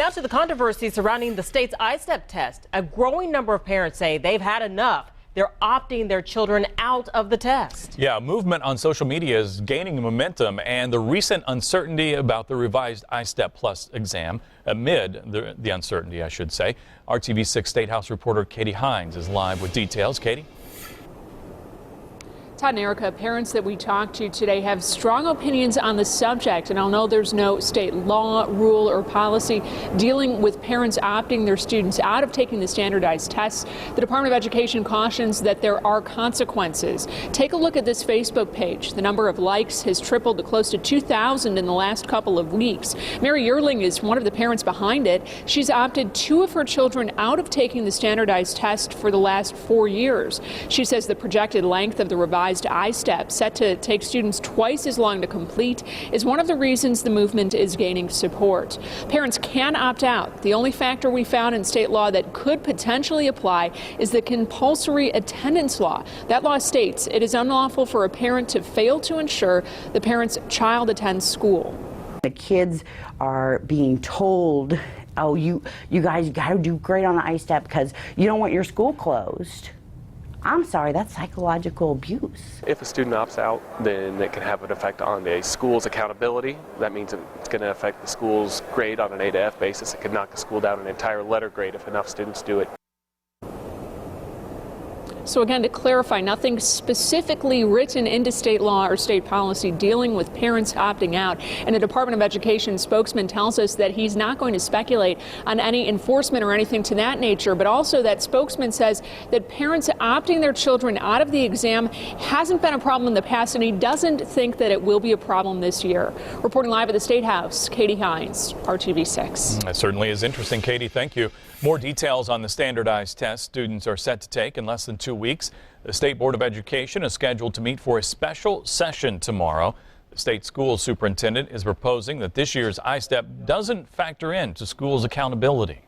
Now to the controversy surrounding the state's ISTEP test. A growing number of parents say they've had enough. They're opting their children out of the test. Yeah, movement on social media is gaining momentum, and the recent uncertainty about the revised ISTEP Plus exam, amid the uncertainty, I should say. RTV 6 State House reporter Katie Hines is live with details. Katie? Todd and Erica, parents that we talked to today have strong opinions on the subject, and although there's no state law, rule, or policy dealing with parents opting their students out of taking the standardized tests, the Department of Education cautions that there are consequences. Take a look at this Facebook page. The number of likes has tripled to close to 2,000 in the last couple of weeks. Mary Yearling is one of the parents behind it. She's opted 2 of her children out of taking the standardized test for the last 4 years. She says the projected length of the revised ISTEP, set to take students twice as long to complete, is one of the reasons the movement is gaining support. Parents can opt out. The only factor we found in state law that could potentially apply is the compulsory attendance law. That law states it is unlawful for a parent to fail to ensure the parent's child attends school. The kids are being told, oh, you guys got to do great on the ISTEP because you don't want your school closed. I'm sorry, that's psychological abuse. If a student opts out, then it can have an effect on a school's accountability. That means it's going to affect the school's grade on an A to F basis. It could knock the school down an entire letter grade if enough students do it. So again, to clarify, nothing specifically written into state law or state policy dealing with parents opting out. And a Department of Education spokesman tells us that he's not going to speculate on any enforcement or anything to that nature, but also that spokesman says that parents opting their children out of the exam hasn't been a problem in the past, and he doesn't think that it will be a problem this year. Reporting live at the State House, Katie Hines, RTV 6. That certainly is interesting, Katie. Thank you. More details on the standardized test students are set to take in less than 2 weeks. The State Board of Education is scheduled to meet for a special session tomorrow. The state school superintendent is proposing that this year's ISTEP doesn't factor into schools' accountability.